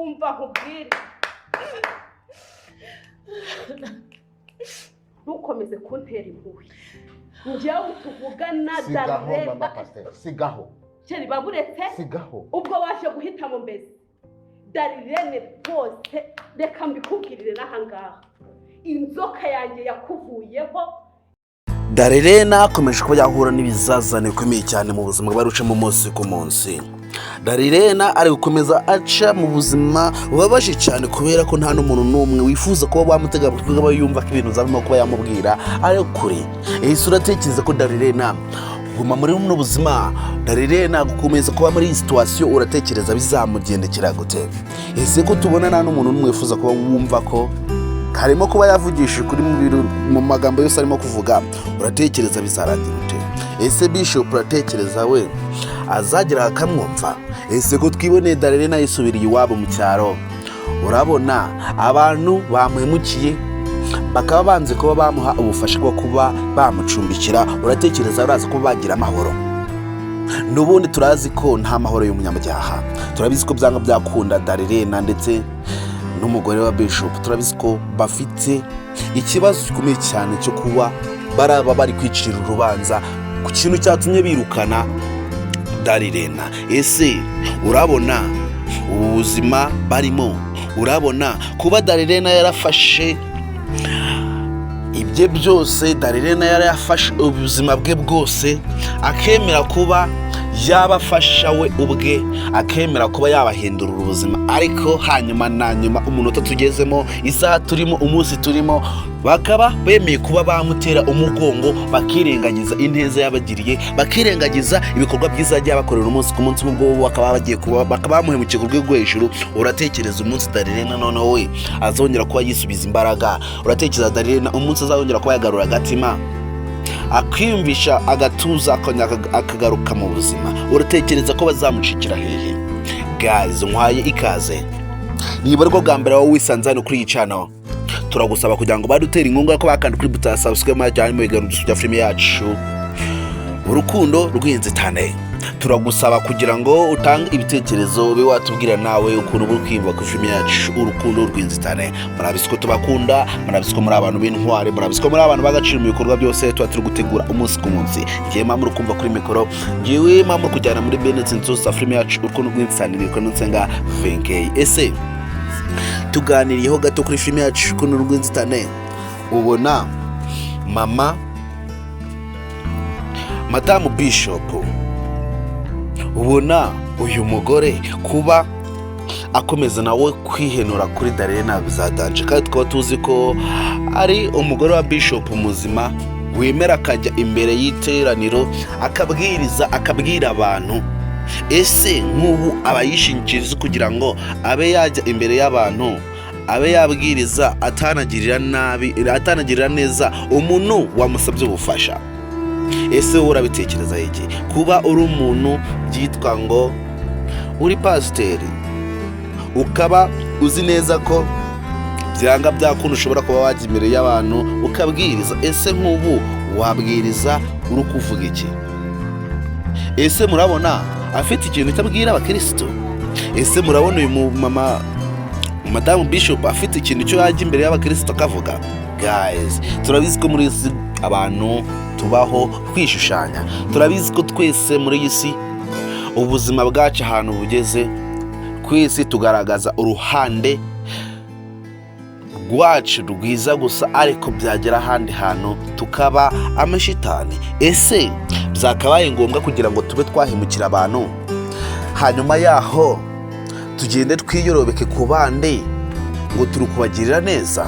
umva nkubwire ntukomeze kuntera impuhwe njyewe tuvugana Darlene sigaho cyari baburetse sigaho ubwo waje guhitamo mbese Darlene bose reka mbikubwirire n'ahangaha inzoka yanjye yakuvuyeho. Darlene akomeje kuba yahura n'ibizazane bikomeye cyane mu buzima bwaruca mu munsi ku munsi. Darlene ari gukomeza aca mu buzima bubabaje cyane kubera ko nta n'umuntu n'umwe wifuza kuba bamutega kuba yumva ko ibintu zarimo kuba yamubwira ari kuri. Ese uratekereza ko Darlene guma muri buno buzima Darlene gukomeza kuba muri iyi situation uratekereza bizamugendekera gute? Ese ko tubona nta n'umuntu n'umwe wifuza kuba wumva ko harimo kuba yavugisha kuri mu magambo yose arimo kuvuga uratekereza bizarangira ute? Ese Bishop uratekereza we azagira akamwumva? Ese ko twiboneye Darlene yisubiriye iwabo mu cyaro urabona abantu bamuhemukiye bakaba banze kuba bamuha ubufasha bwo kuba bamucumbikira uratekereza uraza kuba bagira amahoro? N'ubundi turazi ko nta mahoro y'umunyamujyaha, turabizi ko byanga byakunda Darlene ndetse n'umugore wa Bishop turabizi ko bafite ikibazo gikomeye cyane cyo kuba bari kwicira urubanza ku kintu cyatumye birukana Darlene. Ese urabona ubuzima barimo, urabona kuba Darlene yarafashe ibye byose, Darlene yarafashe ubuzima bwe bwose akemera kuba yabafasha we ubwe, akemera kuba yabahindura ubuzima, ariko hanyuma na nyuma umunota tugezemo, isaha turimo, umunsi turimo, bakaba bemeye kuba bamutera umugongo, bakirengagiza inteza yabagiriye, bakirengagiza ibikorwa byiza yagiye bakorera umunsi ku munsi, ubwo bakaba bagiye kuba bakabamuhemukiye ku rwego hejuru. Uratekereza umunsi Darlene noneho we azongera kuba yisubiza imbaraga? Uratekereza Darlene umunsi azongera kuba yagarura agatima akiyumvisha agatuza akagaruka mu buzima? Uratekereza ko bazamucikira hehe? Guys, nkwaye ikaze niba rwo bwa mbere wowe wisanze hano kuri iyi channel, turagusaba kugira ngo badutera inkunga ko bakanda kuri buta subscribe cyane mu biganiro bya filime yacu Urukundo Rwinzitane. Turagusaba kugira ngo utange ibitekerezo ube watubwira nawe ukuntu uri kwimba ku filime yacu Urukundo Rwinzitane. Murabizi ko tubakunda, murabizi ko muri abantu b'intware, murabizi ko muri abantu bagacira mu bikorwa byose tuba turi gutegura umunsi ku munsi. Ngiye mpamvu kumva kuri mikoro, ngiye mpamvu kujyana muri Benetsinzo sa filime yacu Urukundo Rwinzitane biko nsenga 20k. Ese tuganiriyeho gato kuri filime yacu Urukundo Rwinzitane, ubona Madamu Bishop, ubona uyu mugore kuba akomeza nawe kwihenura kuri Darlene bizadanje, kandi twaba tuzi ko ari umugore wa Bishop muzima wemera akajya imbere y'iteraniro akabwira abantu. Ese nk'ubu abayishingikiriza kugira ngo abe yajya imbere y'abantu, abe yabwiriza atanagirira neza umuntu wamusabye ubufasha? Ese urabitekereza iki? Kuba uri umuntu byitwa ngo uri pasiteri, ukaba uzi neza ko byanga byakunda ushobora kuba wajya imbere y'abantu ukabwiriza. Ese nk'ubu wabwiriza uri kuvuga iki? Ese murabona afite ikintu cyabwira abakristo? Ese murabona uyu Madamu Bishop afite ikintu cyo yajya imbere y'abakristo akavuga? Guys, turabizi ko muri isi abantu tubaho kwishushanya, turabizi ko twese muri iyi si ubuzima bwacu ahantu bugeze, twese tugaragaza uruhande rwacu rwiza gusa, ariko byagera ahandi hantu tukaba amashitani. Ese byakabaye ngombwa kugira ngo tube twahemukira abantu hanyuma yaho tugende twiyorobeke ku bandi ngo turi kubagirira neza?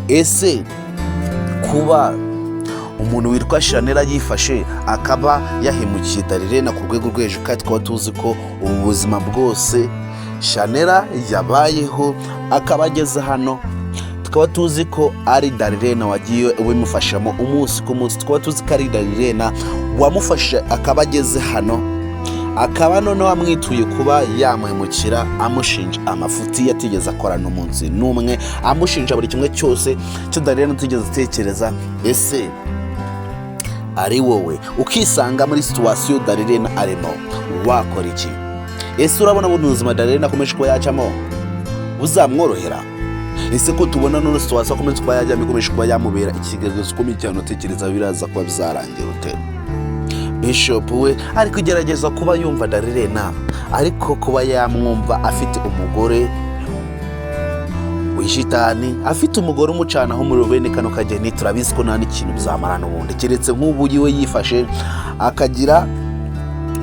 Ese kuba umuntu witwa Chanel yifashe akaba yahemukiye Darlene ku rwego rw'ejo, kandi twaba tuzi ko ubu buzima bwose Chanel yabayeho akaba ageze hano, tukaba tuzi ko ari Darlene wagiye ubimufashamo umunsi ku munsi, tukaba tuzi ko ari Darlene wamufashe akaba ageze hano, akaba noneho amwituye kuba yamuhemukira, amushinja amafuti yatigeze akora n'umunsi n'umwe, amushinja buri kimwe cyose cyo Darlene atigeze atekereza. Ese ari wowe ukisanga muri situation Darlene arimo, wakora iki? ese urabona buno ubuzima Darlene akomeje kuba yacamo buzamworohera? ese ko tubona none situwasiyo akomeje kuba yajyamo ikomeje kuba yamubera ikigaragazo ukomeye cyane utekereza biraza kuba bizarangira ute? Bishop we ari kugerageza kuba yumva Darlene, ariko kuba yamwumva afite umugore w'ishitani, afite umugore umucana aho muri bene kano kageni, turabizi ko nta n'ikintu bizamara n'ubundi keretse nk'ubu yiwe yifashe akagira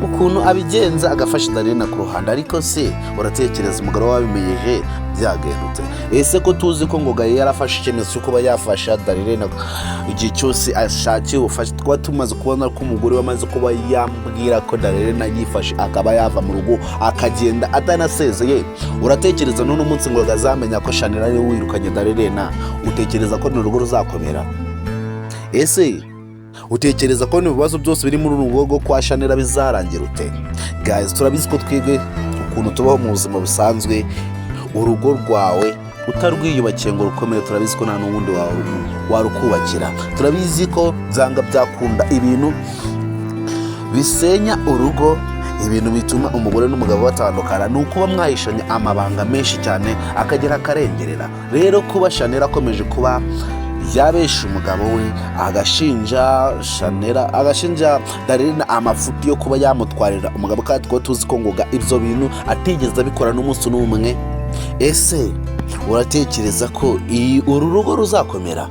ukuntu abigenza agafasha Darlene ku ruhande. Ariko se uratekereza umugore wabimenyeje byagendutse? ese ko tuzi ko Ngoga yarafashe icyemezo cyo kuba yafasha Darlene igihe cyose ashakiye ubufasha, twaba tumaze kubona ko umugore wamaze kuba yambwira ko Darlene yifashe akaba yava mu rugo akagenda atanasezeye. uratekereza none umunsi Ngoga azamenya ko Shanira ari wirukanye Darlene, utekereza ko n'urugo ruzakomera? ese utekereza ko n'ibibazo byose biri muri uru rugo kwa Shanira bizarangira ute? Guys, turabizi ko twige ukuntu tubaho mu buzima busanzwe, urugo rwawe utarwiyubakiye ngo rukomere, turabizi ko nta n'ubundi warukubakira. turabizi ko byanga byakunda ibintu bisenya urugo, ibintu bituma umugore n'umugabo batandukana, ni ukuba mwahishanye amabanga menshi cyane akagera akarengerera. rero kuba Shanira akomeje kuba yabesha umugabo we agashinja Shanira, agashinja Darlene amafuti yo kuba yamutwarira umugabo, kandi twaba tuzi ko Ngoga ibyo bintu atigeze abikora n'umunsi n'umwe. ese uratekereza ko uru rugo ruzakomera?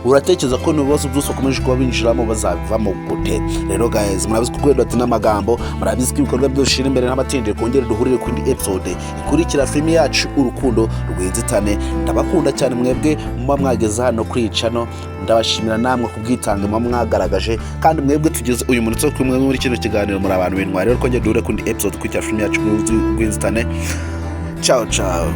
uratekereza ko n'ibibazo byose ukomeje kuba binjiramo bazavamo gute? rero guys, murabizi ko kwenda ati n'amagambo, murabizi ko ibikorwa byose shira imbere n'abatindire kongera duhurire ku episode ikurikira filime yacu Urukundo Rwinzitane. ndabakunda cyane mwebwe muba mwageze hano kuri channel, ndabashimira namwe kubwitange muba mwagaragaje, kandi mwebwe tugeze uyu munsi ko mwe muri kino kiganiro muri abantu b'intwari. rero kongera duhurire ku episode ikurikira filime yacu Rwinzitane. Ciao ciao.